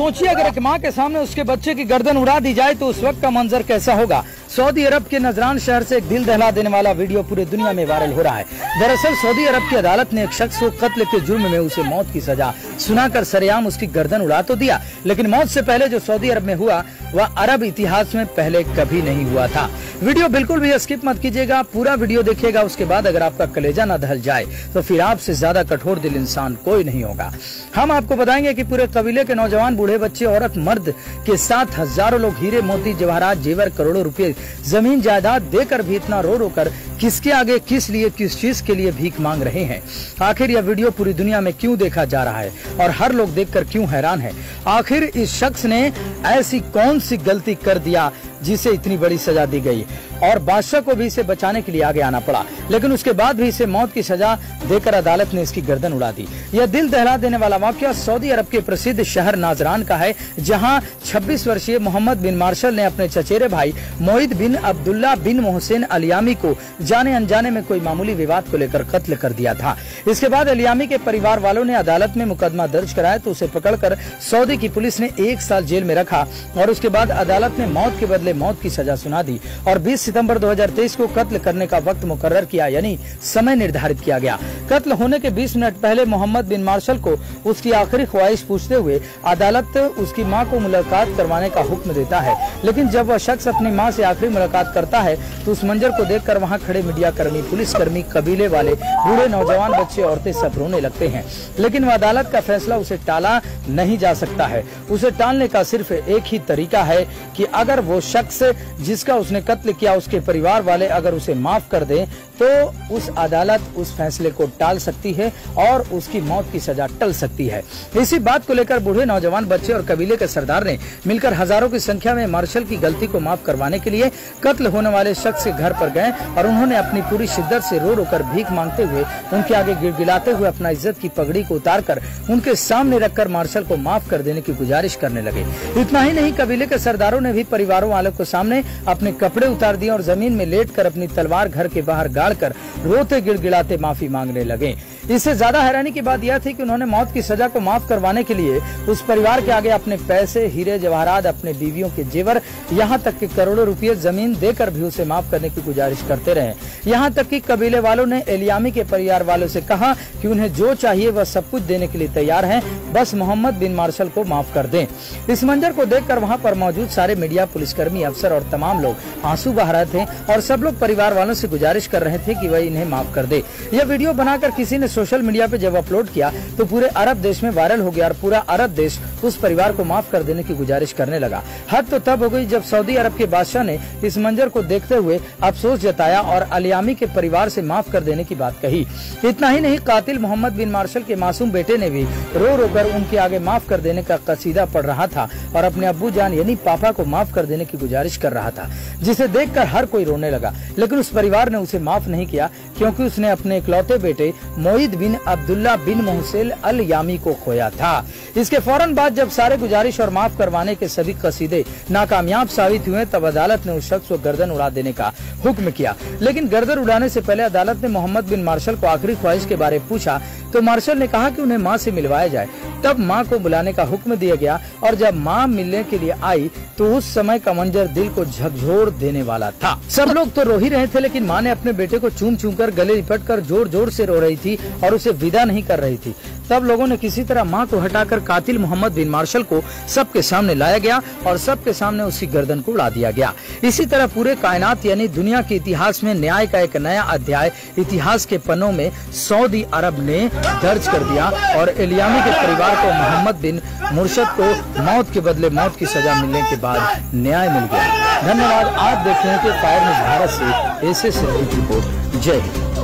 सोचिए अगर एक माँ के सामने उसके बच्चे की गर्दन उड़ा दी जाए तो उस वक्त का मंजर कैसा होगा। सऊदी अरब के नजरान शहर से एक दिल दहला देने वाला वीडियो पूरे दुनिया में वायरल हो रहा है। दरअसल सऊदी अरब की अदालत ने एक शख्स को कत्ल के जुर्म में उसे मौत की सजा सुनाकर सरेआम उसकी गर्दन उड़ा तो दिया, लेकिन मौत से पहले जो सऊदी अरब में हुआ वह अरब इतिहास में पहले कभी नहीं हुआ था। वीडियो बिल्कुल भी स्किप मत कीजिएगा, पूरा वीडियो देखिएगा। उसके बाद अगर आपका कलेजा न दहल जाए तो फिर आपसे ज्यादा कठोर दिल इंसान कोई नहीं होगा। हम आपको बताएंगे कि पूरे कबीले के नौजवान, बूढ़े, बच्चे, औरत, मर्द के साथ हजारों लोग हीरे, मोती, जवाहरात, जेवर, करोड़ों रुपए, जमीन जायदाद देकर भी इतना रो रो कर किसके आगे, किस लिए, किस चीज के लिए भीख मांग रहे हैं। आखिर यह वीडियो पूरी दुनिया में क्यों देखा जा रहा है और हर लोग देखकर क्यों हैरान है। आखिर इस शख्स ने ऐसी कौन सी गलती कर दिया जिसे इतनी बड़ी सजा दी गई और बादशाह को भी इसे बचाने के लिए आगे आना पड़ा, लेकिन उसके बाद भी इसे मौत की सजा देकर अदालत ने इसकी गर्दन उड़ा दी। यह दिल दहला देने वाला वाकया सऊदी अरब के प्रसिद्ध शहर नाजरान का है, जहां 26 वर्षीय मोहम्मद बिन मार्शल ने अपने चचेरे भाई मोहित बिन अब्दुल्ला बिन मोहसिन अलियामी को जाने अनजाने में कोई मामूली विवाद को लेकर कत्ल कर दिया था। इसके बाद अलियामी के परिवार वालों ने अदालत में मुकदमा दर्ज कराया तो उसे पकड़कर सऊदी की पुलिस ने 1 साल जेल में रखा और उसके बाद अदालत ने मौत के बदले मौत की सजा सुना दी और 20 सितंबर 2023 को कत्ल करने का वक्त मुकर्रर किया, यानी समय निर्धारित किया गया। कत्ल होने के 20 मिनट पहले मोहम्मद बिन मार्शल को उसकी आखिरी ख्वाहिश पूछते हुए अदालत उसकी मां को मुलाकात करवाने का हुक्म देता है, लेकिन जब वह शख्स अपनी मां से आखिरी मुलाकात करता है तो उस मंजर को देखकर वहां खड़े मीडिया कर्मी, पुलिस कर्मी, कबीले वाले, बूढ़े, नौजवान, बच्चे, औरतें सब रोने लगते हैं। लेकिन वह अदालत का फैसला उसे टाला नहीं जा सकता है। उसे टालने का सिर्फ एक ही तरीका है कि अगर वो शख्स जिसका उसने कत्ल किया उसके परिवार वाले अगर उसे माफ कर दें तो उस अदालत उस फैसले को टाल सकती है और उसकी मौत की सजा टल सकती है। इसी बात को लेकर बूढ़े, नौजवान, बच्चे और कबीले के सरदार ने मिलकर हजारों की संख्या में मार्शल की गलती को माफ करवाने के लिए कत्ल होने वाले शख्स के घर पर गए और उन्होंने अपनी पूरी शिद्दत से रो रो कर भीख मांगते हुए उनके आगे गिड़गिड़ाते हुए अपना इज्जत की पगड़ी को उतारकर उनके सामने रखकर मार्शल को माफ कर देने की गुजारिश करने लगे। इतना ही नहीं, कबीले के सरदारों ने भी परिवारों वालों के सामने अपने कपड़े उतार दिए और जमीन में लेटकर अपनी तलवार घर के बाहर गाड़कर रोते गिड़गिड़ाते माफी मांगने लगे। इससे ज्यादा हैरानी की बात यह थी कि उन्होंने मौत की सजा को माफ करवाने के लिए उस परिवार के आगे अपने पैसे, हीरे, जवाहरात, अपने बीवियों के जेवर, यहाँ तक कि करोड़ों रुपये जमीन देकर भी उसे माफ करने की गुजारिश करते रहे। यहाँ तक कि कबीले वालों ने एलियामी के परिवार वालों से कहा कि उन्हें जो चाहिए वह सब कुछ देने के लिए तैयार हैं, बस मोहम्मद बिन मार्शल को माफ कर दें। इस मंजर को देखकर वहाँ पर मौजूद सारे मीडिया, पुलिसकर्मी, अफसर और तमाम लोग आंसू बहा रहे थे और सब लोग परिवार वालों से गुजारिश कर रहे थे कि वह इन्हें माफ कर दे। यह वीडियो बनाकर किसी ने सोशल मीडिया पे जब अपलोड किया तो पूरे अरब देश में वायरल हो गया और पूरा अरब देश उस परिवार को माफ कर देने की गुजारिश करने लगा। हद तो तब हो गई जब सऊदी अरब के बादशाह ने इस मंजर को देखते हुए अफसोस जताया और अलियामी के परिवार से माफ कर देने की बात कही। इतना ही नहीं, कातिल मोहम्मद बिन मार्शल के मासूम बेटे ने भी रो रो कर उनके आगे माफ कर देने का कसीदा पढ़ रहा था और अपने अब्बू जान यानी पापा को माफ कर देने की गुजारिश कर रहा था, जिसे देखकर हर कोई रोने लगा। लेकिन उस परिवार ने उसे माफ नहीं किया क्योंकि उसने अपने इकलौते बेटे मोहित बिन अब्दुल्ला बिन मोहसिन अलियामी को खोया था। इसके फौरन बाद जब सारे गुजारिश और माफ करवाने के सभी कसीदे नाकामयाब साबित हुए तब अदालत ने उस शख्स को गर्दन उड़ा देने का हुक्म किया। लेकिन गर्दन उड़ाने से पहले अदालत ने मोहम्मद बिन मार्शल को आखिरी ख्वाहिश के बारे में पूछा तो मार्शल ने कहा कि उन्हें मां से मिलवाया जाए। तब मां को बुलाने का हुक्म दिया गया और जब मां मिलने के लिए आई तो उस समय का मंजर दिल को झकझोर देने वाला था। सब लोग तो रो ही रहे थे, लेकिन मां ने अपने बेटे को चूम चूम कर गले लिपट कर जोर जोर से रो रही थी और उसे विदा नहीं कर रही थी। तब लोगों ने किसी तरह मां को हटाकर कातिल मोहम्मद बिन मार्शल को सबके सामने लाया गया और सबके सामने उसकी गर्दन को उड़ा दिया गया। इसी तरह पूरे कायनात यानी दुनिया के इतिहास में न्याय का एक नया अध्याय इतिहास के पन्नों में सऊदी अरब ने दर्ज कर दिया और एलियामी के परिवार को मोहम्मद बिन मुर्शद को मौत के बदले मौत की सजा मिलने के बाद न्याय मिल गया। धन्यवाद। आप देख रहे हैं कि फायर न्यूज़ भारत से ऐसे रिपोर्ट। जय हिंद।